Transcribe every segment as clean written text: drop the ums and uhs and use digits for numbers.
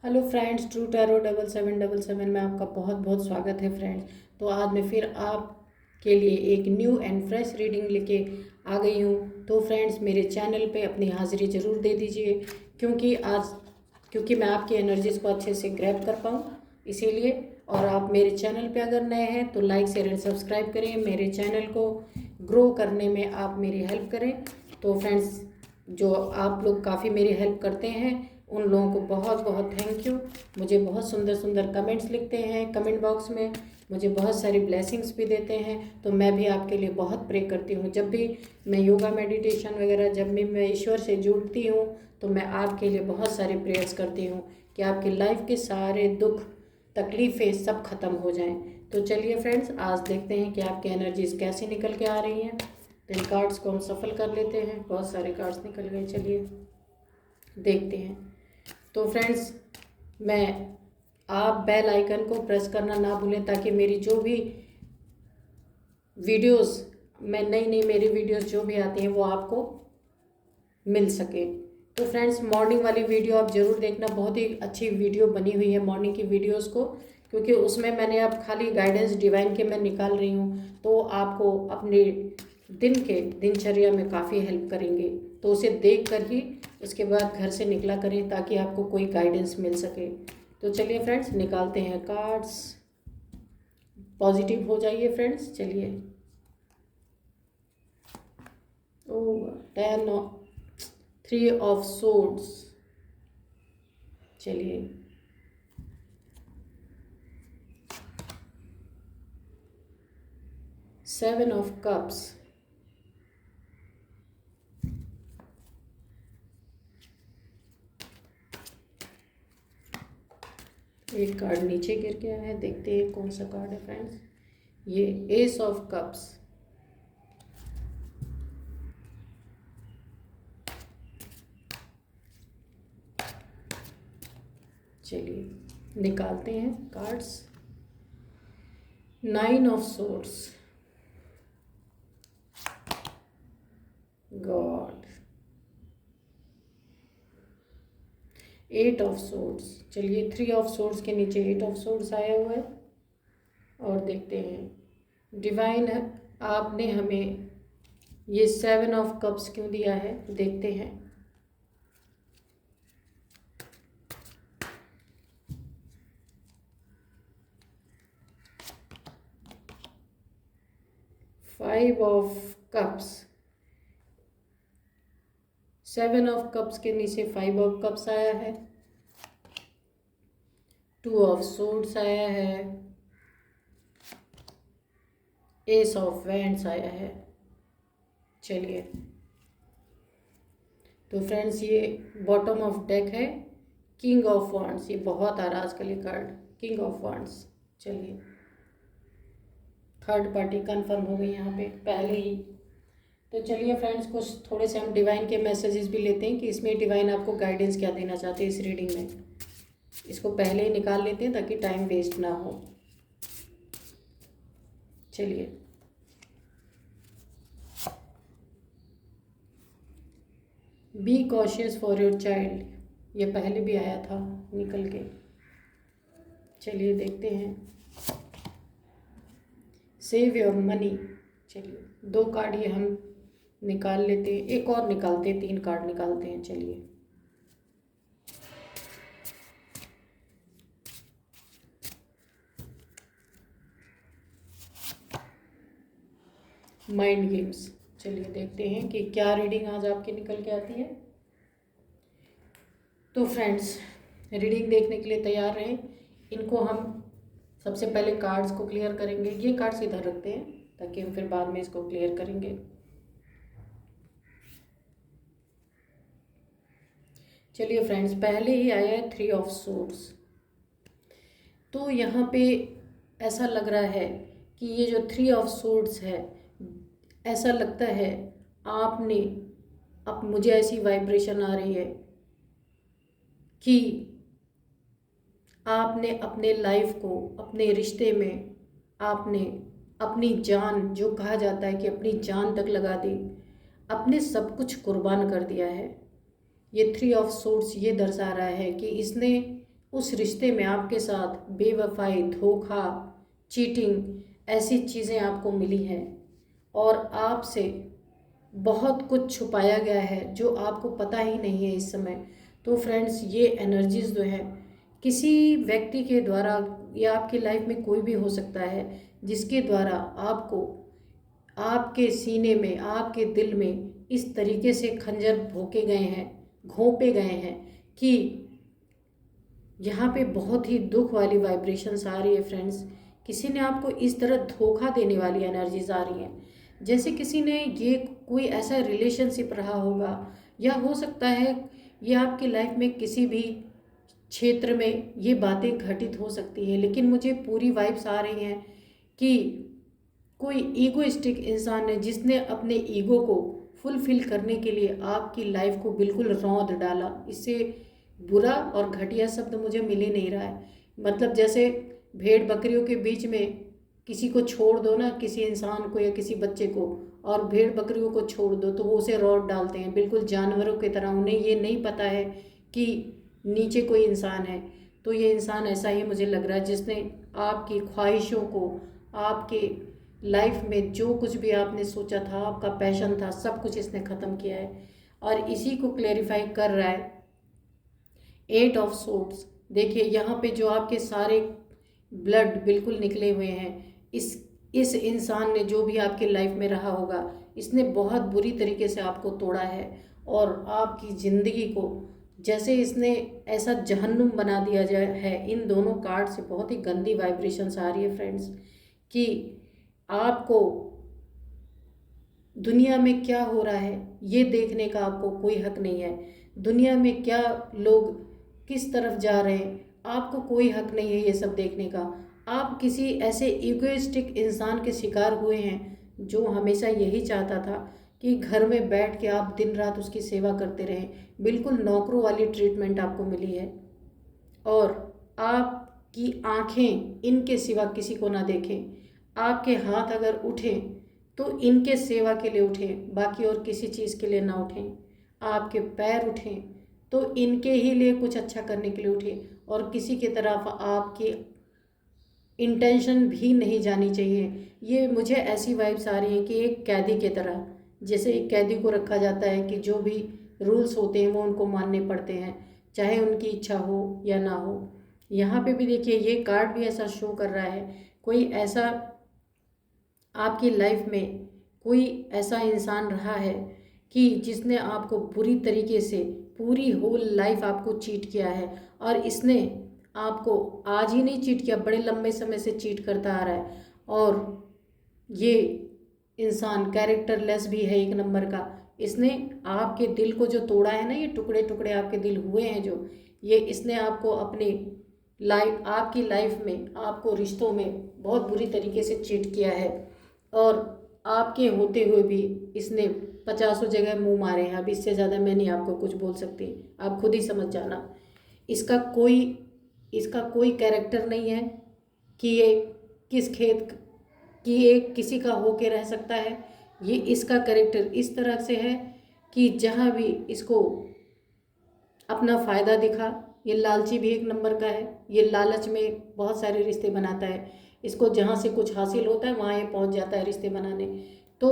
Hello friends, true tarot 7777 में आपका बहुत बहुत स्वागत है फ्रेंड्स। तो आज मैं फिर आपके लिए एक न्यू एंड फ्रेश रीडिंग लेके आ गई हूँ। तो फ्रेंड्स, मेरे चैनल पे अपनी हाज़िरी ज़रूर दे दीजिए क्योंकि मैं आपकी एनर्जीज़ को अच्छे से ग्रैब कर पाऊँ इसीलिए। और आप मेरे चैनल पे अगर नए हैं तो लाइक शेयर एंड सब्सक्राइब करें, मेरे चैनल को ग्रो करने में आप मेरी हेल्प करें। तो फ्रेंड्स, जो आप लोग काफ़ी मेरी हेल्प करते हैं उन लोगों को बहुत बहुत थैंक यू। मुझे बहुत सुंदर सुंदर कमेंट्स लिखते हैं कमेंट बॉक्स में, मुझे बहुत सारी ब्लेसिंग्स भी देते हैं। तो मैं भी आपके लिए बहुत प्रे करती हूँ। जब भी मैं योगा मेडिटेशन वगैरह, जब भी मैं ईश्वर से जुड़ती हूँ तो मैं आपके लिए बहुत सारे प्रेयर्स करती हूँ कि आपकी लाइफ के सारे दुख तकलीफ़ें सब खत्म हो जाएं। तो चलिए फ्रेंड्स, आज देखते हैं कि आपकी एनर्जीज कैसे निकल के आ रही हैं। तो इन कार्ड्स को हम सफल कर लेते हैं। बहुत सारे कार्ड्स निकल गए, चलिए देखते हैं। तो फ्रेंड्स, आप बेल आइकन को प्रेस करना ना भूलें ताकि मेरी जो भी वीडियोस, मेरी वीडियोस जो भी आती हैं वो आपको मिल सके। तो फ्रेंड्स, मॉर्निंग वाली वीडियो आप ज़रूर देखना, बहुत ही अच्छी वीडियो बनी हुई है मॉर्निंग की वीडियोस को, क्योंकि उसमें मैंने अब खाली गाइडेंस डिवाइन के मैं निकाल रही हूँ तो आपको अपने दिनचर्या में काफ़ी हेल्प करेंगे। तो उसे देख कर ही उसके बाद घर से निकला करें ताकि आपको कोई गाइडेंस मिल सके। तो चलिए फ्रेंड्स, निकालते हैं कार्ड्स। पॉजिटिव हो जाइए फ्रेंड्स। चलिए, ओ 3 ऑफ सोर्ड्स। चलिए, 7 ऑफ कप्स, एक कार्ड नीचे गिर गया है, देखते हैं कौन सा कार्ड है फ्रेंड्स। ये एस ऑफ कप्स, चलिए निकालते हैं cards. 9 of swords, God, 8 of swords. चलिए, 3 ऑफ सोर्ड्स के नीचे 8 ऑफ सोर्ड्स आया हुआ है। और देखते हैं डिवाइन आपने हमें ये 7 ऑफ कप्स क्यों दिया है, देखते हैं। Five of cups, 7 of cups के नीचे 5 ऑफ कप्स आया है। 2 ऑफ सोर्ड्स आया है। एस ऑफ वैंड्स आया है। चलिए, तो फ्रेंड्स, ये बॉटम ऑफ डेक है, किंग ऑफ वॉन्ड्स। ये बहुत आ रहा है आजकल ये कार्ड, किंग ऑफ वॉन्ड्स। चलिए, थर्ड पार्टी कंफर्म हो गई यहाँ पे पहले ही। तो चलिए फ्रेंड्स, कुछ थोड़े से हम डिवाइन के मैसेजेस भी लेते हैं कि इसमें डिवाइन आपको गाइडेंस क्या देना चाहते हैं इस रीडिंग में। इसको पहले ही निकाल लेते हैं ताकि टाइम वेस्ट ना हो। चलिए, be cautious for your child, ये पहले भी आया था निकल के। चलिए देखते हैं, सेव योर मनी। चलिए, 2 कार्ड ये हम निकाल लेते हैं, एक और निकालते हैं, 3 कार्ड निकालते हैं। चलिए, माइंड गेम्स। चलिए देखते हैं कि क्या रीडिंग आज आपकी निकल के आती है। तो फ्रेंड्स, रीडिंग देखने के लिए तैयार रहें। इनको हम सबसे पहले कार्ड्स को क्लियर करेंगे। ये कार्ड्स इधर रखते हैं ताकि हम फिर बाद में इसको क्लियर करेंगे। चलिए फ्रेंड्स, पहले ही आया है 3 ऑफ सोर्ड्स। तो यहाँ पे ऐसा लग रहा है कि ये जो 3 ऑफ सोर्ड्स है, ऐसा लगता है आपने, अब मुझे ऐसी वाइब्रेशन आ रही है कि आपने अपने लाइफ को, अपने रिश्ते में आपने अपनी जान, जो कहा जाता है कि अपनी जान तक लगा दी, अपने सब कुछ कुर्बान कर दिया है। ये 3 ऑफ सोर्ड्स ये दर्शा रहा है कि इसने उस रिश्ते में आपके साथ बेवफाई, धोखा, चीटिंग ऐसी चीज़ें आपको मिली हैं और आपसे बहुत कुछ छुपाया गया है जो आपको पता ही नहीं है इस समय। तो फ्रेंड्स, ये एनर्जीज़ जो है किसी व्यक्ति के द्वारा या आपकी लाइफ में कोई भी हो सकता है जिसके द्वारा आपको आपके सीने में, आपके दिल में इस तरीके से खंजर भोंके गए हैं, घोंपे गए हैं कि यहाँ पे बहुत ही दुख वाली वाइब्रेशंस आ रही है फ्रेंड्स। किसी ने आपको इस तरह धोखा देने वाली एनर्जीज आ रही हैं, जैसे किसी ने ये कोई ऐसा रिलेशनशिप रहा होगा, या हो सकता है ये आपकी लाइफ में किसी भी क्षेत्र में ये बातें घटित हो सकती है। लेकिन मुझे पूरी वाइब्स आ रही हैं कि कोई ईगोइस्टिक इंसान है जिसने अपने ईगो को फुलफिल करने के लिए आपकी लाइफ को बिल्कुल रौंद डाला। इससे बुरा और घटिया शब्द मुझे मिल ही नहीं रहा है। मतलब जैसे भेड़ बकरियों के बीच में किसी को छोड़ दो ना, किसी इंसान को या किसी बच्चे को, और भेड़ बकरियों को छोड़ दो तो वो उसे रौंद डालते हैं बिल्कुल जानवरों की तरह। उन्हें ये नहीं पता है कि नीचे कोई इंसान है। तो ये इंसान ऐसा ही मुझे लग रहा है जिसने आपकी ख्वाहिशों को, आपके लाइफ में जो कुछ भी आपने सोचा था, आपका पैशन था, सब कुछ इसने ख़त्म किया है। और इसी को क्लेरिफाई कर रहा है 8 ऑफ सोर्ड्स। देखिए यहाँ पे जो आपके सारे ब्लड बिल्कुल निकले हुए हैं, इस इंसान ने जो भी आपकी लाइफ में रहा होगा, इसने बहुत बुरी तरीके से आपको तोड़ा है और आपकी ज़िंदगी को जैसे इसने ऐसा जहन्नुम बना दिया जाए है। इन दोनों कार्ड से बहुत ही गंदी वाइब्रेशंस आ रही है फ्रेंड्स कि आपको दुनिया में क्या हो रहा है ये देखने का आपको कोई हक नहीं है। दुनिया में क्या लोग किस तरफ जा रहे हैं आपको कोई हक नहीं है ये सब देखने का। आप किसी ऐसे इगोइस्टिक इंसान के शिकार हुए हैं जो हमेशा यही चाहता था कि घर में बैठ के आप दिन रात उसकी सेवा करते रहें। बिल्कुल नौकरों वाली ट्रीटमेंट आपको मिली है और आपकी आंखें इनके सिवा किसी को ना देखें। आपके हाथ अगर उठें तो इनके सेवा के लिए उठें, बाकी और किसी चीज़ के लिए ना उठें। आपके पैर उठें तो इनके ही लिए कुछ अच्छा करने के लिए उठें और किसी की तरफ आपकी इंटेंशन भी नहीं जानी चाहिए। ये मुझे ऐसी वाइब्स आ रही हैं कि एक कैदी की तरह, जैसे एक कैदी को रखा जाता है कि जो भी रूल्स होते हैं वो उनको मानने पड़ते हैं, चाहे उनकी इच्छा हो या ना हो। यहाँ पे भी देखिए ये कार्ड भी ऐसा शो कर रहा है, कोई ऐसा आपकी लाइफ में कोई ऐसा इंसान रहा है कि जिसने आपको बुरी तरीके से पूरी होल लाइफ आपको चीट किया है। और इसने आपको आज ही नहीं चीट किया, बड़े लंबे समय से चीट करता आ रहा है। और ये इंसान कैरेक्टरलेस भी है एक नंबर का। इसने आपके दिल को जो तोड़ा है ना, ये टुकड़े टुकड़े आपके दिल हुए हैं जो, ये इसने आपको अपनी लाइफ, आपकी लाइफ में, आपको रिश्तों में बहुत बुरी तरीके से चीट किया है। और आपके होते हुए भी इसने 50 जगह मुंह मारे हैं। अब इससे ज़्यादा मैं नहीं आपको कुछ बोल सकती, आप खुद ही समझ जाना। इसका कोई कैरेक्टर नहीं है कि ये किस खेत कि ये किसी का होके रह सकता है। ये इसका कैरेक्टर इस तरह से है कि जहाँ भी इसको अपना फ़ायदा दिखा, ये लालची भी एक नंबर का है। ये लालच में बहुत सारे रिश्ते बनाता है। इसको जहाँ से कुछ हासिल होता है वहाँ ये पहुँच जाता है रिश्ते बनाने। तो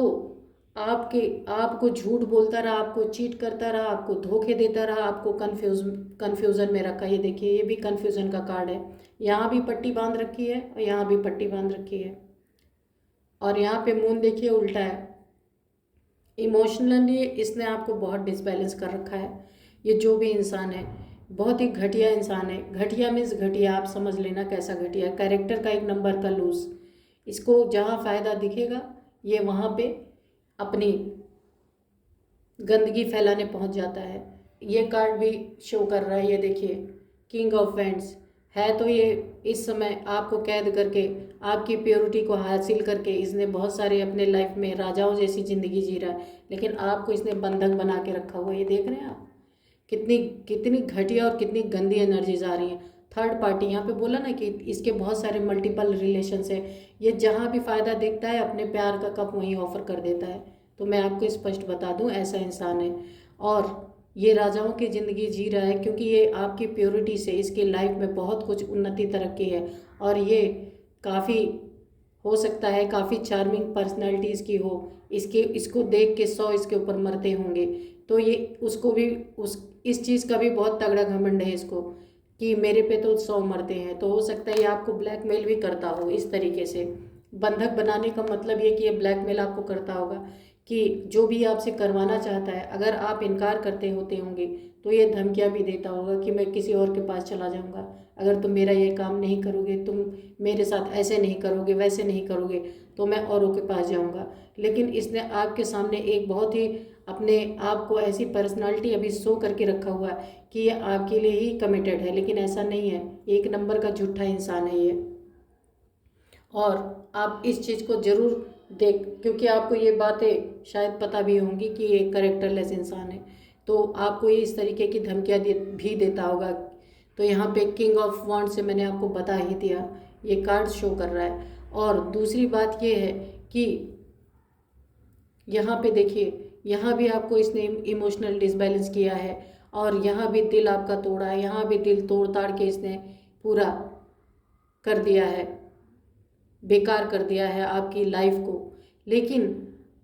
आपको झूठ बोलता रहा, आपको चीट करता रहा, आपको धोखे देता रहा, आपको कन्फ्यूज़न में रखा। ये देखिए ये भी कन्फ्यूज़न का कार्ड है। यहाँ भी पट्टी बांध रखी है और यहाँ भी पट्टी बांध रखी है। और यहाँ पे मून देखिए उल्टा है। इमोशनली इसने आपको बहुत डिसबैलेंस कर रखा है। ये जो भी इंसान है बहुत ही घटिया इंसान है। घटिया मीन्स घटिया, आप समझ लेना कैसा घटिया। कैरेक्टर का एक नंबर का लूज। इसको जहाँ फ़ायदा दिखेगा ये वहाँ पे अपनी गंदगी फैलाने पहुँच जाता है। ये कार्ड भी शो कर रहा है, ये देखिए किंग ऑफ वैंड्स है। तो ये इस समय आपको कैद करके, आपकी प्योरिटी को हासिल करके इसने बहुत सारे अपने लाइफ में राजाओं जैसी ज़िंदगी जी रहा है, लेकिन आपको इसने बंधक बना के रखा हुआ है। ये देख रहे हैं आप कितनी घटिया और कितनी गंदी एनर्जीज आ रही हैं। थर्ड पार्टी, यहाँ पे बोला ना कि इसके बहुत सारे मल्टीपल रिलेशंस है। ये जहाँ भी फ़ायदा देखता है अपने प्यार का कप वहीं ऑफर कर देता है। तो मैं आपको स्पष्ट बता दूँ ऐसा इंसान है। और ये राजाओं की ज़िंदगी जी रहा है, क्योंकि ये आपकी प्योरिटी से इसकी लाइफ में बहुत कुछ उन्नति तरक्की है। और ये काफ़ी हो सकता है काफ़ी चार्मिंग पर्सनालिटीज़ की हो, इसको देख के 100 इसके ऊपर मरते होंगे। तो ये उसको भी उस इस चीज़ का भी बहुत तगड़ा घमंड है इसको, कि मेरे पे तो 100 मरते हैं। तो हो सकता है ये आपको ब्लैकमेल भी करता हो इस तरीके से। बंधक बनाने का मतलब ये कि ये ब्लैकमेल आपको करता होगा, कि जो भी आपसे करवाना चाहता है, अगर आप इनकार करते होते होंगे तो ये धमकियाँ भी देता होगा कि मैं किसी और के पास चला जाऊँगा, अगर तुम मेरा ये काम नहीं करोगे, तुम मेरे साथ ऐसे नहीं करोगे, वैसे नहीं करोगे, तो मैं औरों के पास जाऊँगा। लेकिन इसने आपके सामने एक बहुत ही अपने आप को ऐसी पर्सनालिटी अभी शो करके रखा हुआ है कि ये आपके लिए ही कमिटेड है, लेकिन ऐसा नहीं है। एक नंबर का झूठा इंसान है ये। और आप इस चीज़ को ज़रूर देख, क्योंकि आपको ये बातें शायद पता भी होंगी कि ये कैरेक्टरलेस इंसान है, तो आपको ये इस तरीके की धमकियाँ भी देता होगा। तो यहाँ पे किंग ऑफ वॉन्ड से मैंने आपको बता ही दिया, ये कार्ड शो कर रहा है। और दूसरी बात ये है कि यहाँ पे देखिए, यहाँ भी आपको इसने इमोशनल डिसबैलेंस किया है, और यहाँ भी दिल आपका तोड़ा है, यहाँ भी दिल तोड़ ताड़ के इसने पूरा कर दिया है, बेकार कर दिया है आपकी लाइफ को। लेकिन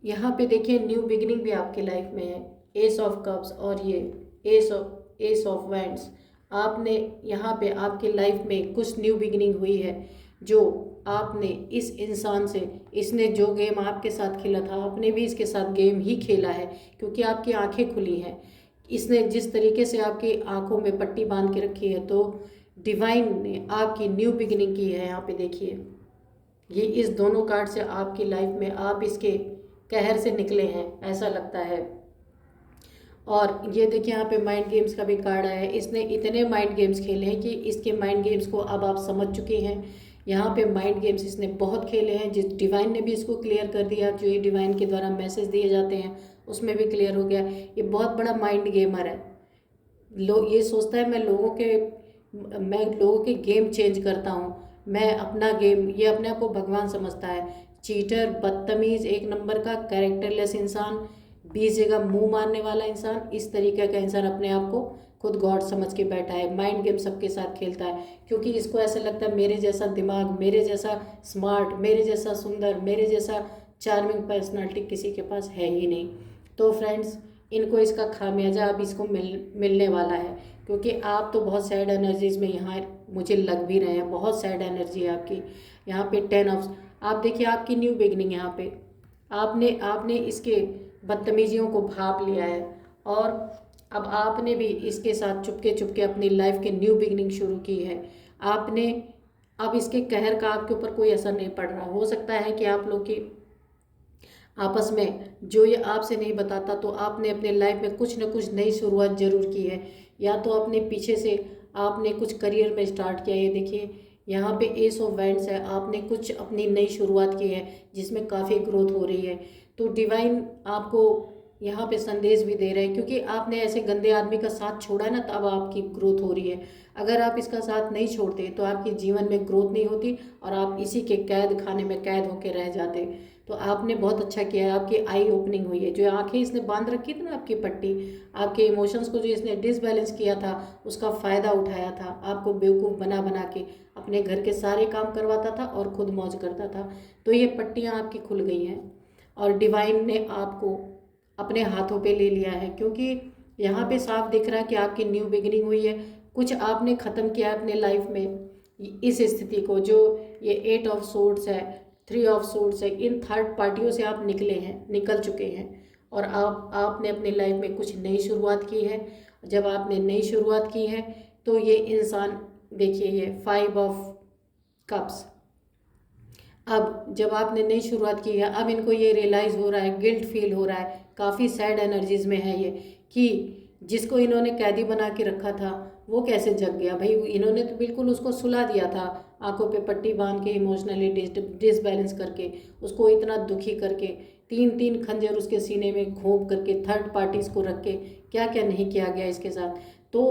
यहाँ पे देखिए न्यू बिगिनिंग भी आपकी लाइफ में है, एस ऑफ कप्स और ये एस ऑफ वैंड्स। आपने यहाँ पे आपकी लाइफ में कुछ न्यू बिगिनिंग हुई है, जो आपने इस इंसान से, इसने जो गेम आपके साथ खेला था आपने भी इसके साथ गेम ही खेला है, क्योंकि आपकी आंखें खुली हैं। इसने जिस तरीके से आपकी आंखों में पट्टी बांध के रखी है, तो डिवाइन ने आपकी न्यू बिगिनिंग की है। यहाँ पे देखिए, ये इस दोनों कार्ड से आपकी लाइफ में आप इसके कहर से निकले हैं ऐसा लगता है। और ये देखिए यहाँ पे माइंड गेम्स का भी कार्ड आया है। इसने इतने माइंड गेम्स खेले हैं कि इसके माइंड गेम्स को अब आप समझ चुके हैं। यहाँ पे माइंड गेम्स इसने बहुत खेले हैं, जिस डिवाइन ने भी इसको क्लियर कर दिया, जो ये डिवाइन के द्वारा मैसेज दिए जाते हैं उसमें भी क्लियर हो गया। ये बहुत बड़ा माइंड गेमर है। ये सोचता है मैं लोगों के गेम चेंज करता हूँ, मैं अपना गेम, ये अपने आप को भगवान समझता है। चीटर, बदतमीज़, एक नंबर का कैरेक्टरलेस इंसान, 20 जगह मुंह मारने वाला इंसान, इस तरीके का इंसान अपने आप को खुद गॉड समझ के बैठा है। माइंड गेम सबके साथ खेलता है, क्योंकि इसको ऐसा लगता है मेरे जैसा दिमाग, मेरे जैसा स्मार्ट, मेरे जैसा सुंदर, मेरे जैसा चार्मिंग पर्सनालिटी किसी के पास है ही नहीं। तो फ्रेंड्स, इनको इसका खामियाजा अब इसको मिलने वाला है, क्योंकि आप तो बहुत सैड एनर्जीज में यहाँ मुझे लग भी रहे हैं, बहुत सैड एनर्जी है आपकी। यहाँ पे 10 ऑफ, आप देखिए आपकी न्यू बिगनिंग, यहाँ पे आपने इसके बदतमीजियों को भाप लिया है, और अब आपने भी इसके साथ चुपके चुपके अपनी लाइफ की न्यू बिगनिंग शुरू की है। आपने अब इसके कहर का आपके ऊपर कोई असर नहीं पड़ रहा। हो सकता है कि आप लोग की आपस में, जो ये आपसे नहीं बताता, तो आपने अपने लाइफ में कुछ न कुछ नई शुरुआत जरूर की है, या तो अपने पीछे से आपने कुछ करियर में स्टार्ट किया। ये देखिए यहाँ पे एस ऑफ वैंड्स है, आपने कुछ अपनी नई शुरुआत की है जिसमें काफ़ी ग्रोथ हो रही है। तो डिवाइन आपको यहाँ पे संदेश भी दे रहे हैं, क्योंकि आपने ऐसे गंदे आदमी का साथ छोड़ा है ना, तब आपकी ग्रोथ हो रही है। अगर आप इसका साथ नहीं छोड़ते तो आपके जीवन में ग्रोथ नहीं होती, और आप इसी के कैद खाने में कैद होकर रह जाते। तो आपने बहुत अच्छा किया है, आपकी आई ओपनिंग हुई है। जो आंखें इसने बांध रखी थी ना आपकी पट्टी, आपके इमोशंस को जो इसने डिसबैलेंस किया था, उसका फ़ायदा उठाया था, आपको बेवकूफ़ बना बना के अपने घर के सारे काम करवाता था और खुद मौज करता था। तो ये पट्टियाँ आपकी खुल गई हैं, और डिवाइन ने आपको अपने हाथों पे ले लिया है, क्योंकि यहाँ पे साफ दिख रहा है कि आपकी न्यू बिगिनिंग हुई है। कुछ आपने ख़त्म किया है अपने लाइफ में इस स्थिति को, जो ये 8 ऑफ सोर्ड्स है, 3 ऑफ सोर्ड्स है, इन थर्ड पार्टियों से आप निकल चुके हैं, और आपने अपनी लाइफ में कुछ नई शुरुआत की है। जब आपने नई शुरुआत की है, तो ये इंसान देखिए, ये 5 ऑफ कप्स, अब जब आपने नई शुरुआत की है, अब इनको ये रियलाइज़ हो रहा है, गिल्ट फील हो रहा है, काफ़ी सैड एनर्जीज़ में है ये, कि जिसको इन्होंने कैदी बना के रखा था वो कैसे जग गया। भाई इन्होंने तो बिल्कुल उसको सुला दिया था, आंखों पे पट्टी बांध के, इमोशनली डिसबैलेंस करके, उसको इतना दुखी करके, 3-3 खंजर उसके सीने में घोंप करके, थर्ड पार्टीज़ को रख के, क्या क्या नहीं किया गया इसके साथ। तो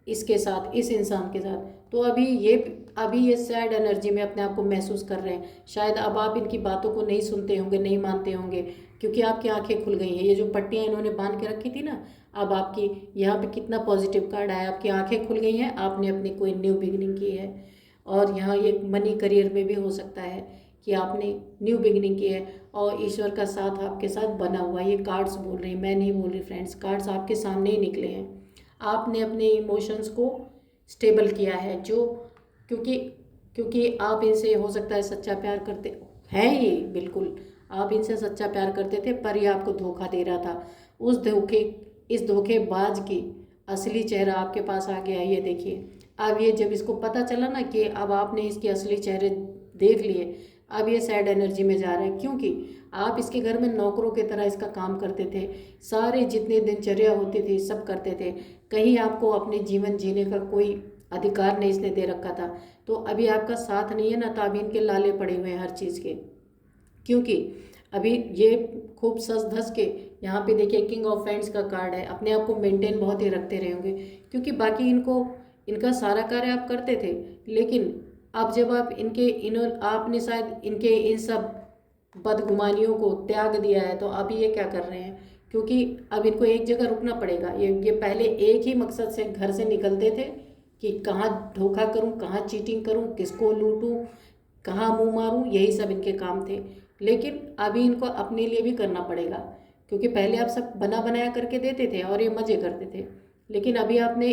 इसके साथ, इस इंसान के साथ, तो अभी ये सैड एनर्जी में अपने आप को महसूस कर रहे हैं। शायद अब आप इनकी बातों को नहीं सुनते होंगे, नहीं मानते होंगे, क्योंकि आपकी आंखें खुल गई हैं। ये जो पट्टियाँ इन्होंने बांध के रखी थी ना, अब आपकी यहाँ पे कितना पॉजिटिव कार्ड आया, आपकी आंखें खुल गई हैं, आपने अपनी कोई न्यू बिगिनिंग की है। और यहाँ ये मनी करियर में भी हो सकता है कि आपने न्यू बिगिनिंग की है और ईश्वर का साथ आपके साथ बना हुआ है। ये कार्ड्स बोल रहे हैं, मैं नहीं बोल रही फ्रेंड्स, कार्ड्स आपके सामने ही निकले हैं। आपने अपने इमोशंस को स्टेबल किया है, जो क्योंकि क्योंकि आप इनसे हो सकता है सच्चा प्यार करते हैं ही, बिल्कुल आप इनसे सच्चा प्यार करते थे, पर ये आपको धोखा दे रहा था। इस धोखेबाज की असली चेहरा आपके पास आ गया। ये देखिए, अब ये जब इसको पता चला ना कि अब आपने इसके असली चेहरे देख लिए, अब ये सैड एनर्जी में जा रहा है, क्योंकि आप इसके घर में नौकरों की तरह इसका काम करते थे, सारे जितने दिनचर्या होती थी सब करते थे, कहीं आपको अपने जीवन जीने का कोई अधिकार नहीं इसने दे रखा था। तो अभी आपका साथ नहीं है ना, तो अभी इनके लाले पड़े हुए हैं हर चीज़ के, क्योंकि अभी ये खूब सस धस के यहाँ पे देखिए किंग ऑफ फ्रेंड्स का कार्ड है, अपने आप को मेंटेन बहुत ही रखते रहे होंगे, क्योंकि बाकी इनका सारा कार्य आप करते थे, लेकिन अब जब आप आपने शायद इनके इन सब बदगुमानियों को त्याग दिया है, तो अभी ये क्या कर रहे हैं, क्योंकि अब इनको एक जगह रुकना पड़ेगा। ये पहले एक ही मकसद से घर से निकलते थे कि कहाँ धोखा करूँ, कहाँ चीटिंग करूँ, किसको लूटूँ, कहाँ मुंह मारूँ, यही सब इनके काम थे। लेकिन अभी इनको अपने लिए भी करना पड़ेगा, क्योंकि पहले आप सब बना बनाया करके देते थे और ये मज़े करते थे, लेकिन अभी आपने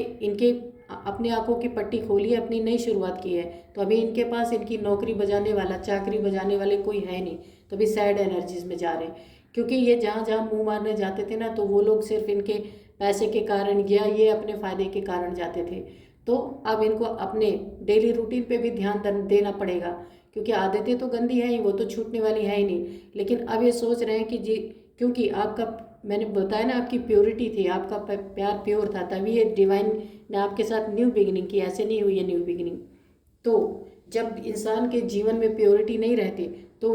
अपनी आंखों की पट्टी खोली है, अपनी नई शुरुआत की है, तो अभी इनके पास इनकी नौकरी बजाने वाला, चाकरी बजाने वाले कोई है नहीं, तो अभी सैड एनर्जीज में जा रहे हैं। क्योंकि ये जहाँ जहाँ मुंह मारने जाते थे ना, तो वो लोग सिर्फ इनके पैसे के कारण या ये अपने फ़ायदे के कारण जाते थे। तो अब इनको अपने डेली रूटीन पे भी ध्यान देना पड़ेगा, क्योंकि आदतें तो गंदी हैं ही, वो तो छूटने वाली है ही नहीं। लेकिन अब ये सोच रहे हैं कि जी, क्योंकि आपका, मैंने बताया ना, आपकी प्योरिटी थी, आपका प्यार प्योर था, तभी ये डिवाइन ने आपके साथ न्यू बिगिनिंग की, ऐसे नहीं हुई है न्यू बिगिनिंग। तो जब इंसान के जीवन में प्योरिटी नहीं रहती, तो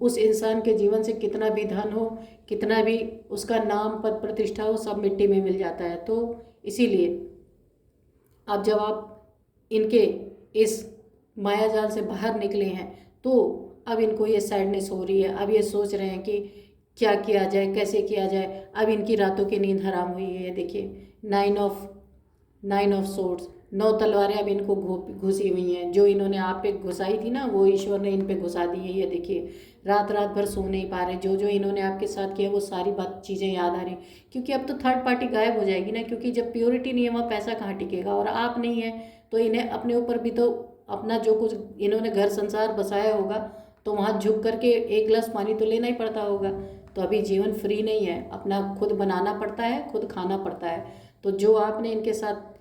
उस इंसान के जीवन से कितना भी धन हो, कितना भी उसका नाम पद प्रतिष्ठा हो, सब मिट्टी में मिल जाता है। तो इसीलिए अब जब आप इनके इस माया जाल से बाहर निकले हैं, तो अब इनको ये सैडनेस हो रही है। अब ये सोच रहे हैं कि क्या किया जाए, कैसे किया जाए। अब इनकी रातों की नींद हराम हुई है। ये देखिए, नाइन ऑफ सोर्ड्स, 9 तलवारें अब इनको घुसी हुई हैं। जो इन्होंने आप पे घुसाई थी ना, वो ईश्वर ने इन पे घुसा दी है। ये देखिए, रात रात भर सो नहीं पा रहे। जो जो इन्होंने आपके साथ किया, वो सारी चीज़ें याद आ रही, क्योंकि अब तो थर्ड पार्टी गायब हो जाएगी ना, क्योंकि जब प्योरिटी नहीं है वहाँ पैसा कहाँ टिकेगा, और आप नहीं है तो इन्हें अपने ऊपर भी तो अपना जो कुछ इन्होंने घर संसार बसाया होगा, तो वहाँ झुक करके एक गिलास पानी तो लेना ही पड़ता होगा। तो अभी जीवन फ्री नहीं है, अपना खुद बनाना पड़ता है, खुद खाना पड़ता है। तो जो आपने इनके साथ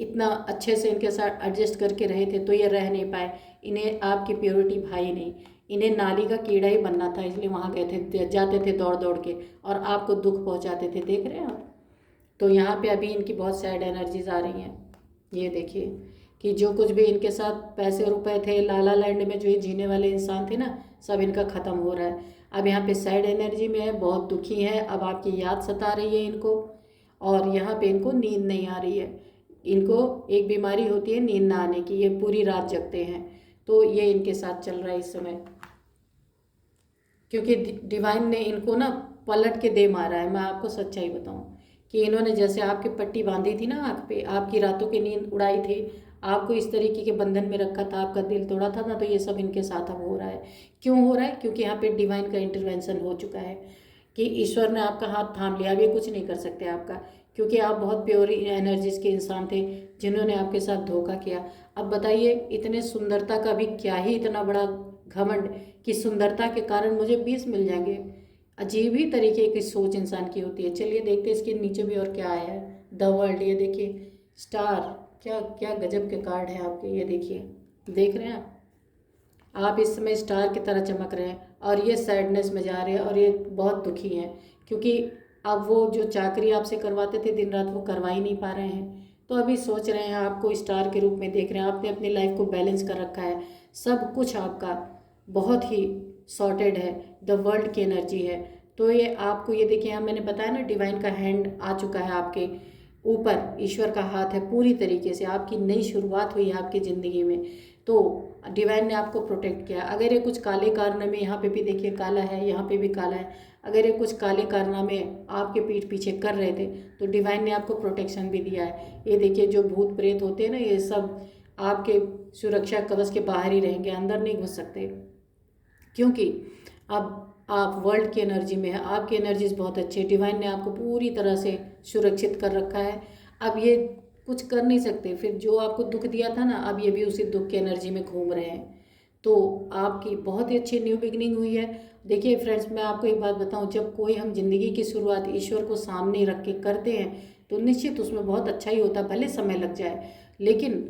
इतना अच्छे से इनके साथ एडजस्ट करके रहे थे, तो ये रह नहीं पाए। इन्हें आपकी प्योरिटी भाई नहीं, इन्हें नाली का कीड़ा ही बनना था, इसलिए वहाँ गए थे, जाते थे दौड़ दौड़ के, और आपको दुख पहुँचाते थे। देख रहे हैं आप। तो यहाँ पे अभी इनकी बहुत सैड एनर्जीज आ रही हैं। ये देखिए कि जो कुछ भी इनके साथ पैसे रुपए थे, लाला लैंड में जो ये जीने वाले इंसान थे ना, सब इनका ख़त्म हो रहा है। अब यहाँ पे सैड एनर्जी में है, बहुत दुखी है। अब आपकी याद सता रही है इनको, और यहाँ पे इनको नींद नहीं आ रही है। इनको एक बीमारी होती है नींद ना आने की, ये पूरी रात जगते हैं। तो ये इनके साथ चल रहा है इस समय, क्योंकि डिवाइन ने इनको ना पलट के दे मारा है। मैं आपको सच्चाई बताऊं कि इन्होंने जैसे आपकी पट्टी बांधी थी ना आँख पे, आपकी रातों की नींद उड़ाई थी, आपको इस तरीके के बंधन में रखा था, आपका दिल तोड़ा था ना, तो ये सब इनके साथ अब हो रहा है। क्यों हो रहा है? क्योंकि यहाँ पे डिवाइन का इंटरवेंशन हो चुका है, कि ईश्वर ने आपका हाथ थाम लिया। अब ये कुछ नहीं कर सकते आपका, क्योंकि आप बहुत प्योर एनर्जीज के इंसान थे जिन्होंने आपके साथ धोखा किया। अब बताइए, इतने सुंदरता का भी क्या ही इतना बड़ा घमंड कि सुंदरता के कारण मुझे 20 मिल जाएंगे। अजीब ही तरीके की सोच इंसान की होती है। चलिए देखते हैं इसके नीचे भी और क्या आया है। द वर्ल्ड, ये देखिए, स्टार, क्या क्या गजब के कार्ड हैं आपके। ये देखिए, देख रहे हैं आप इस समय स्टार की तरह चमक रहे हैं, और ये सैडनेस में जा रहे हैं, और ये बहुत दुखी हैं, क्योंकि अब वो जो चाकरी आपसे करवाते थे दिन रात, वो करवा ही नहीं पा रहे हैं। तो अभी सोच रहे हैं, आपको स्टार के रूप में देख रहे हैं। आपने अपनी लाइफ को बैलेंस कर रखा है, सब कुछ आपका बहुत ही सॉर्टेड है, द वर्ल्ड की एनर्जी है। तो ये आपको, ये देखिए, यहाँ मैंने बताया ना, डिवाइन का हैंड आ चुका है आपके ऊपर, ईश्वर का हाथ है पूरी तरीके से। आपकी नई शुरुआत हुई है आपकी ज़िंदगी में, तो डिवाइन ने आपको प्रोटेक्ट किया। अगर ये कुछ काले कारनामे, यहाँ पे भी देखिए काला है, यहाँ पे भी काला है, अगर ये कुछ काले कारनामे आपके पीठ पीछे कर रहे थे तो डिवाइन ने आपको प्रोटेक्शन भी दिया है। ये देखिए, जो भूत प्रेत होते हैं ना, ये सब आपके सुरक्षा कवच के बाहर ही रहेंगे, अंदर नहीं घुस सकते, क्योंकि अब आप वर्ल्ड की एनर्जी में है, आपकी एनर्जीज बहुत अच्छी है, डिवाइन ने आपको पूरी तरह से सुरक्षित कर रखा है। अब ये कुछ कर नहीं सकते, फिर जो आपको दुख दिया था ना, अब ये भी उसी दुख की एनर्जी में घूम रहे हैं। तो आपकी बहुत ही अच्छी न्यू बिगनिंग हुई है। देखिए फ्रेंड्स, मैं आपको एक बात बताऊं, जब कोई हम जिंदगी की शुरुआत ईश्वर को सामने रख के करते हैं तो निश्चित उसमें बहुत अच्छा ही होता है, भले समय लग जाए, लेकिन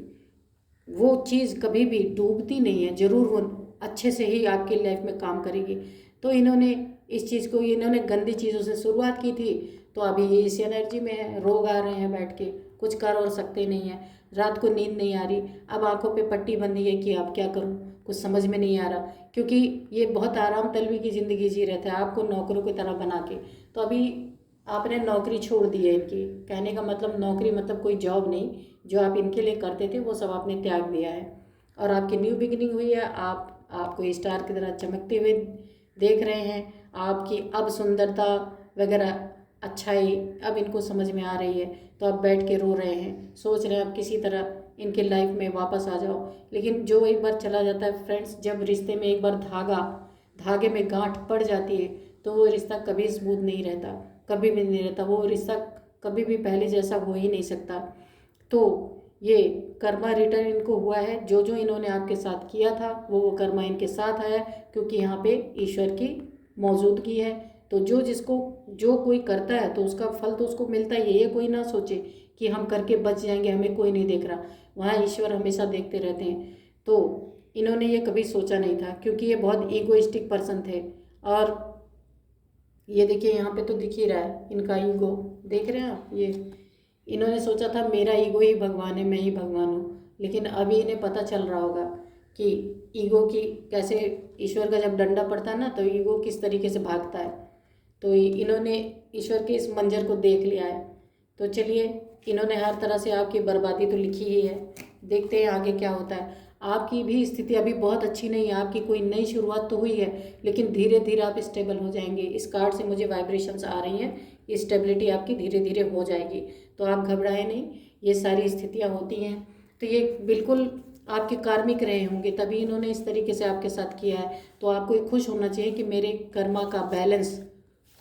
वो चीज़ कभी भी डूबती नहीं है, ज़रूर वो अच्छे से ही आपकी लाइफ में काम करेगी। तो इन्होंने इस चीज़ को, इन्होंने गंदी चीज़ों से शुरुआत की थी, तो अभी ये इस एनर्जी में है, रोग आ रहे हैं, बैठ के कुछ कर और सकते नहीं हैं, रात को नींद नहीं आ रही, अब आंखों पे पट्टी बंधी है कि अब क्या करूं, कुछ समझ में नहीं आ रहा, क्योंकि ये बहुत आराम तलबी की ज़िंदगी जी रहे थे आपको नौकरों की तरह बना के। तो अभी आपने नौकरी छोड़ दी है इनकी, कहने का मतलब नौकरी मतलब कोई जॉब नहीं, जो आप इनके लिए करते थे वो सब आपने त्याग दिया है, और आपकी न्यू बिगिनिंग हुई है। आपको स्टार की तरह चमकते हुए देख रहे हैं, आपकी अब सुंदरता वगैरह अच्छाई अब इनको समझ में आ रही है, तो आप बैठ के रो रहे हैं, सोच रहे हैं आप किसी तरह इनके लाइफ में वापस आ जाओ। लेकिन जो एक बार चला जाता है फ्रेंड्स, जब रिश्ते में एक बार धागे में गांठ पड़ जाती है तो वो रिश्ता कभी स्मूथ नहीं रहता, कभी भी नहीं रहता, वो रिश्ता कभी भी पहले जैसा हो ही नहीं सकता। तो ये कर्मा रिटर्न इनको हुआ है, जो जो इन्होंने आपके साथ किया था वो कर्मा इनके साथ आया, क्योंकि यहाँ पे ईश्वर की मौजूदगी है। तो जो कोई करता है तो उसका फल तो उसको मिलता ही है, ये कोई ना सोचे कि हम करके बच जाएंगे, हमें कोई नहीं देख रहा, वहाँ ईश्वर हमेशा देखते रहते हैं। तो इन्होंने ये कभी सोचा नहीं था, क्योंकि ये बहुत ईगोइस्टिक पर्सन थे। और ये देखिए यहाँ पे तो दिख ही रहा है इनका ईगो, देख रहे हैं आप, ये इन्होंने सोचा था मेरा ईगो ही भगवान है, मैं ही भगवान हूँ, लेकिन अभी इन्हें पता चल रहा होगा कि ईगो की कैसे, ईश्वर का जब डंडा पड़ता है ना तो ईगो किस तरीके से भागता है। तो इन्होंने ईश्वर के इस मंजर को देख लिया है। तो चलिए, इन्होंने हर तरह से आपकी बर्बादी तो लिखी ही है, देखते हैं आगे क्या होता है। आपकी भी स्थिति अभी बहुत अच्छी नहीं है, आपकी कोई नई शुरुआत तो हुई है, लेकिन धीरे धीरे आप स्टेबल हो जाएंगे। इस कार्ड से मुझे वाइब्रेशंस आ रही हैं, स्टेबिलिटी आपकी धीरे धीरे हो जाएगी, तो आप घबराएं नहीं, ये सारी स्थितियाँ होती हैं। तो ये बिल्कुल आपके कार्मिक रहे होंगे, तभी इन्होंने इस तरीके से आपके साथ किया है। तो आपको ये खुश होना चाहिए कि मेरे कर्मा का बैलेंस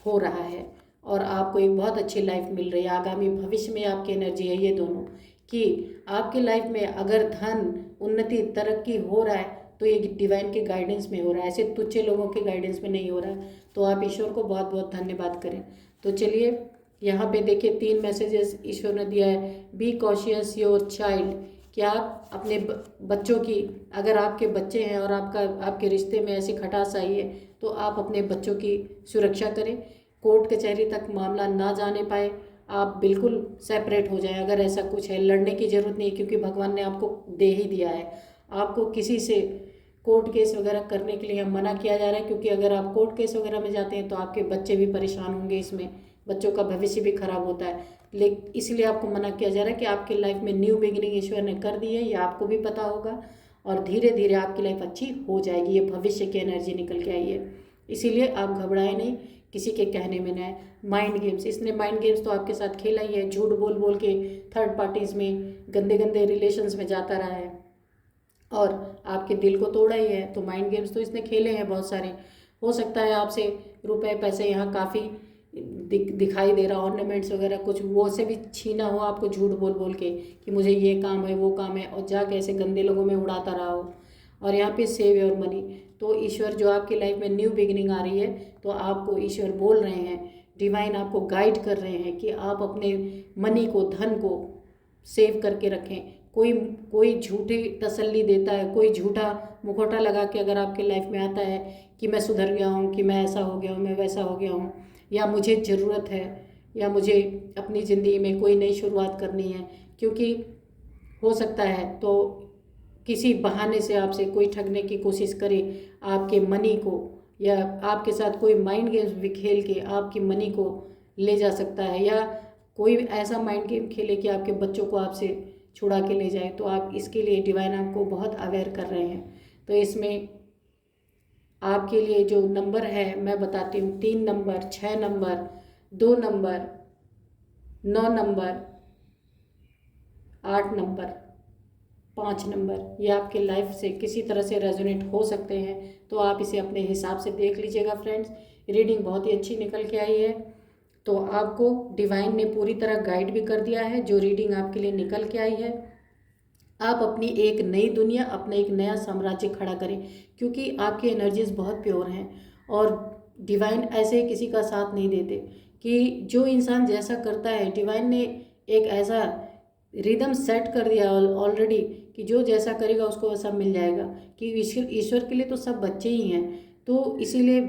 हो रहा है और आपको एक बहुत अच्छी लाइफ मिल रही है। आगामी भविष्य में आपकी एनर्जी है ये दोनों, कि आपकी लाइफ में अगर धन, उन्नति, तरक्की हो रहा है तो ये डिवाइन के गाइडेंस में हो रहा है, ऐसे तुच्छ लोगों के गाइडेंस में नहीं हो रहा है। तो आप ईश्वर को बहुत बहुत धन्यवाद करें। तो चलिए, यहाँ पे देखिए 3 मैसेजेस ईश्वर ने दिया है। बी कॉशियस योर चाइल्ड, कि आप अपने बच्चों की, अगर आपके बच्चे हैं और आपके रिश्ते में ऐसी खटास आई है तो आप अपने बच्चों की सुरक्षा करें, कोर्ट कचहरी तक मामला ना जाने पाए, आप बिल्कुल सेपरेट हो जाएं। अगर ऐसा कुछ है, लड़ने की ज़रूरत नहीं, क्योंकि भगवान ने आपको दे ही दिया है। आपको किसी से कोर्ट केस वगैरह करने के लिए मना किया जा रहा है, क्योंकि अगर आप कोर्ट केस वगैरह में जाते हैं तो आपके बच्चे भी परेशान होंगे, इसमें बच्चों का भविष्य भी खराब होता है। लेकिन इसलिए आपको मना किया जा रहा है कि आपकी लाइफ में न्यू बिगिनिंग ईश्वर ने कर दी है, ये आपको भी पता होगा, और धीरे धीरे आपकी लाइफ अच्छी हो जाएगी। ये भविष्य की एनर्जी निकल के आई है, इसीलिए आप घबराएं नहीं, किसी के कहने में न। माइंड गेम्स, इसने माइंड गेम्स तो आपके साथ खेला ही है, झूठ बोल बोल के थर्ड पार्टीज़ में, गंदे गंदे रिलेशंस में जाता रहा है और आपके दिल को तोड़ा ही है। तो माइंड गेम्स तो इसने खेले हैं बहुत सारे। हो सकता है आपसे रुपए पैसे यहाँ काफ़ी दिखाई दे रहा, ऑर्नामेंट्स वगैरह कुछ वो से भी छीना हो आपको, झूठ बोल बोल के कि मुझे ये काम है वो काम है, और जाके ऐसे गंदे लोगों में उड़ाता रहा हो। और यहाँ पे सेव योर मनी, तो ईश्वर जो आपकी लाइफ में न्यू बिगिनिंग आ रही है, तो आपको ईश्वर बोल रहे हैं, डिवाइन आपको गाइड कर रहे हैं कि आप अपने मनी को, धन को सेव करके रखें। कोई झूठी तसल्ली देता है, कोई झूठा मुखौटा लगा के अगर आपके लाइफ में आता है कि मैं सुधर गया हूँ, कि मैं ऐसा हो गया हूँ, मैं वैसा हो गया हूँ, या मुझे ज़रूरत है, या मुझे अपनी ज़िंदगी में कोई नई शुरुआत करनी है, क्योंकि हो सकता है तो किसी बहाने से आपसे कोई ठगने की कोशिश करे आपके मनी को, या आपके साथ कोई माइंड गेम्स भी खेल के आपकी मनी को ले जा सकता है, या कोई ऐसा माइंड गेम खेले कि आपके बच्चों को आपसे छुड़ा के ले जाए। तो आप इसके लिए डिवाइन आपको बहुत अवेयर कर रहे हैं। तो इसमें आपके लिए जो नंबर है मैं बताती हूँ, 3 number, 6 number, 2 number, 9 number, 8 number, 5 number, ये आपके लाइफ से किसी तरह से रेजोनेट हो सकते हैं। तो आप इसे अपने हिसाब से देख लीजिएगा फ्रेंड्स। रीडिंग बहुत ही अच्छी निकल के आई है। तो आपको डिवाइन ने पूरी तरह गाइड भी कर दिया है जो रीडिंग आपके लिए निकल के आई है। आप अपनी एक नई दुनिया, अपना एक नया साम्राज्य खड़ा करें, क्योंकि आपकी एनर्जीज बहुत प्योर हैं और डिवाइन ऐसे किसी का साथ नहीं देते कि जो इंसान जैसा करता है, डिवाइन ने एक ऐसा रिदम सेट कर दिया ऑलरेडी कि जो जैसा करेगा उसको वैसा मिल जाएगा। कि ईश्वर के लिए तो सब बच्चे ही हैं, तो इसीलिए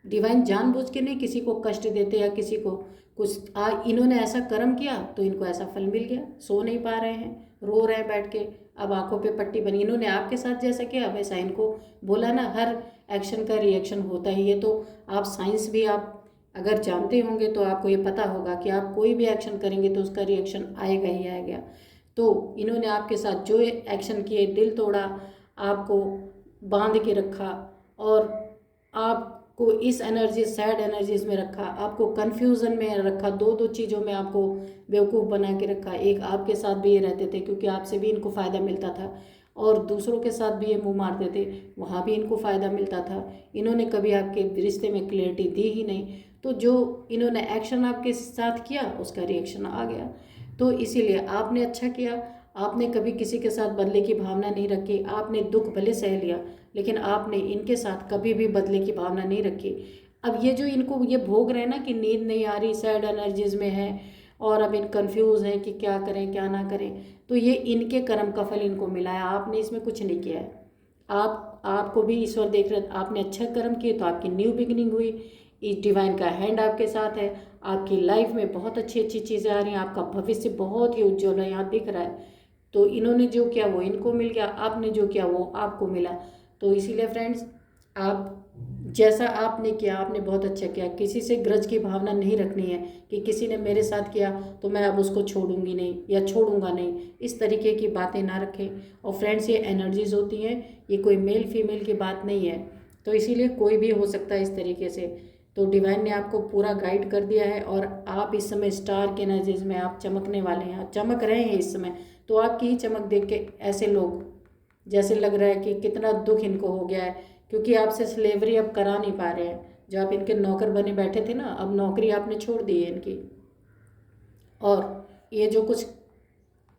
डिवाइन जानबूझ के नहीं किसी को कष्ट देते या किसी को कुछ इन्होंने ऐसा कर्म किया तो इनको ऐसा फल मिल गया। सो नहीं पा रहे हैं, रो रहे हैं बैठ के, अब आंखों पे पट्टी बनी। इन्होंने आपके साथ जैसा किया वैसा इनको बोला ना, हर एक्शन का रिएक्शन होता ही है। तो आप साइंस भी आप अगर जानते होंगे तो आपको ये पता होगा कि आप कोई भी एक्शन करेंगे तो उसका रिएक्शन आएगा ही आएगा। तो इन्होंने आपके साथ जो एक्शन किए, दिल तोड़ा, आपको बांध के रखा और आपको इस एनर्जी, सैड एनर्जीज में रखा, आपको कन्फ्यूज़न में रखा, दो दो चीज़ों में आपको बेवकूफ़ बना के रखा। एक आपके साथ भी ये रहते थे क्योंकि आपसे भी इनको फ़ायदा मिलता था, और दूसरों के साथ भी ये मुंह मारते थे, वहाँ भी इनको फ़ायदा मिलता था। इन्होंने कभी आपके रिश्ते में क्लियरिटी दी ही नहीं। तो जो इन्होंने एक्शन आपके साथ किया उसका रिएक्शन आ गया। तो इसीलिए आपने अच्छा किया, आपने कभी किसी के साथ बदले की भावना नहीं रखी। आपने दुख भले सह लिया लेकिन आपने इनके साथ कभी भी बदले की भावना नहीं रखी। अब ये जो इनको ये भोग रहे हैं ना कि नींद नहीं आ रही, सैड एनर्जीज में है और अब इन कंफ्यूज हैं कि क्या करें क्या ना करें, तो ये इनके कर्म का फल इनको मिला है। आपने इसमें कुछ नहीं किया है। आपको भी ईश्वर देख रहे, आपने अच्छा कर्म किए तो आपकी न्यू बिगिनिंग हुई। इस डिवाइन का हैंड आपके साथ है, आपकी लाइफ में बहुत अच्छी अच्छी चीज़ें आ रही हैं, आपका भविष्य बहुत ही उज्जवल है, यहाँ दिख रहा है। तो इन्होंने जो किया वो इनको मिल गया, आपने जो किया वो आपको मिला। तो इसीलिए फ्रेंड्स, आप जैसा आपने किया आपने बहुत अच्छा किया। किसी से ग्रज की भावना नहीं रखनी है कि किसी ने मेरे साथ किया तो मैं अब उसको छोड़ूंगी नहीं या छोड़ूंगा नहीं, इस तरीके की बातें ना रखें। और फ्रेंड्स, ये एनर्जीज होती हैं, ये कोई मेल फीमेल की बात नहीं है, तो इसीलिए कोई भी हो सकता है इस तरीके से। तो डिवाइन ने आपको पूरा गाइड कर दिया है और आप इस समय स्टार के एनर्जीज में आप चमकने वाले हैं, आप चमक रहे हैं इस समय। तो आपकी ही चमक देख के ऐसे लोग जैसे लग रहा है कि कितना दुख इनको हो गया है, क्योंकि आपसे स्लेवरी अब करा नहीं पा रहे हैं। जो आप इनके नौकर बने बैठे थे ना, अब नौकरी आपने छोड़ दी है इनकी। और ये जो कुछ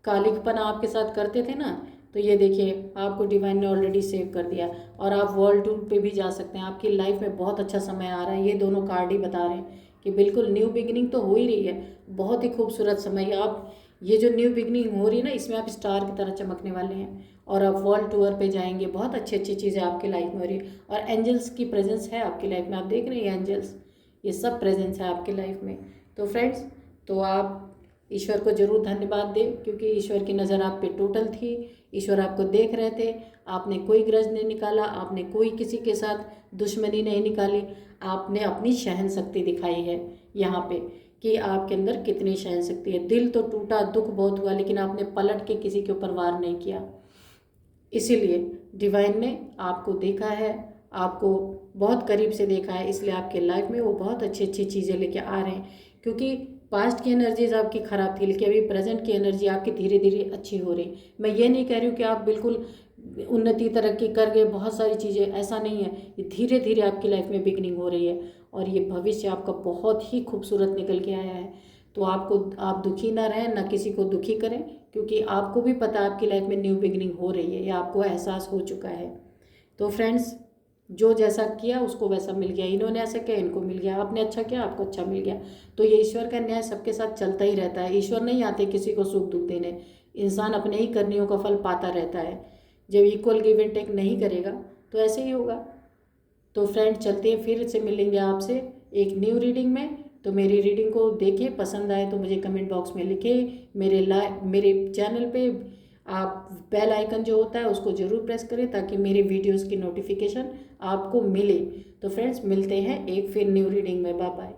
कालिकपना आपके साथ करते थे ना, तो ये देखिए आपको डिवाइन ने ऑलरेडी सेव कर दिया और आप वर्ल्ड टूर पे भी जा सकते हैं। आपकी लाइफ में बहुत अच्छा समय आ रहा है, ये दोनों कार्ड ही बता रहे हैं कि बिल्कुल न्यू बिगिनिंग तो हो ही रही है। बहुत ही खूबसूरत समय, आप ये जो न्यू बिगिनिंग हो रही है ना, इसमें आप स्टार की तरह चमकने वाले हैं और आप वर्ल्ड टूर पे जाएंगे। बहुत अच्छी अच्छी चीज़ें आपकी लाइफ में हो रही है और एंजल्स की प्रेजेंस है आपकी लाइफ में। आप देख रहे हैं एंजल्स, ये सब प्रेजेंस है आपकी लाइफ में। तो फ्रेंड्स, तो आप ईश्वर को जरूर धन्यवाद दें, क्योंकि ईश्वर की नज़र आप पे टोटल थी। ईश्वर आपको देख रहे थे, आपने कोई ग्रज नहीं निकाला, आपने कोई किसी के साथ दुश्मनी नहीं निकाली, आपने अपनी सहन शक्ति दिखाई है यहाँ पे कि आपके अंदर कितनी सहन शक्ति है। दिल तो टूटा, दुख बहुत हुआ, लेकिन आपने पलट के किसी के ऊपर वार नहीं किया। इसीलिए डिवाइन ने आपको देखा है, आपको बहुत करीब से देखा है, इसलिए आपके लाइफ में वो बहुत अच्छी अच्छी चीज़ें लेके आ रहे हैं। क्योंकि पास्ट की एनर्जीज आपकी ख़राब थी, लेकिन अभी प्रेजेंट की एनर्जी आपकी धीरे धीरे अच्छी हो रही। मैं ये नहीं कह रही हूँ कि आप बिल्कुल उन्नति तरक्की कर गए, बहुत सारी चीज़ें, ऐसा नहीं है। ये धीरे धीरे आपकी लाइफ में बिगनिंग हो रही है और ये भविष्य आपका बहुत ही खूबसूरत निकल के आया है। तो आप दुखी ना रहें, ना किसी को दुखी करें, क्योंकि आपको भी पता है आपकी लाइफ में न्यू बिगनिंग हो रही है, या आपको एहसास हो चुका है। तो फ्रेंड्स, जो जैसा किया उसको वैसा मिल गया। इन्होंने ऐसा किया, इनको मिल गया। आपने अच्छा किया, आपको अच्छा मिल गया। तो ये ईश्वर का न्याय सबके साथ चलता ही रहता है। ईश्वर नहीं आते किसी को सुख दुख देने, इंसान अपने ही करनियों का फल पाता रहता है। जब इक्वल गिव एंड टेक नहीं करेगा तो ऐसे ही होगा। तो फ्रेंड, चलते हैं, फिर से मिलेंगे आपसे एक न्यू रीडिंग में। तो मेरी रीडिंग को देखिए, पसंद आए तो मुझे कमेंट बॉक्स में लिखें। मेरे चैनल पे आप बेल आइकन जो होता है उसको ज़रूर प्रेस करें ताकि मेरे वीडियोस की नोटिफिकेशन आपको मिले। तो फ्रेंड्स, मिलते हैं एक फिर न्यू रीडिंग में। Bye bye.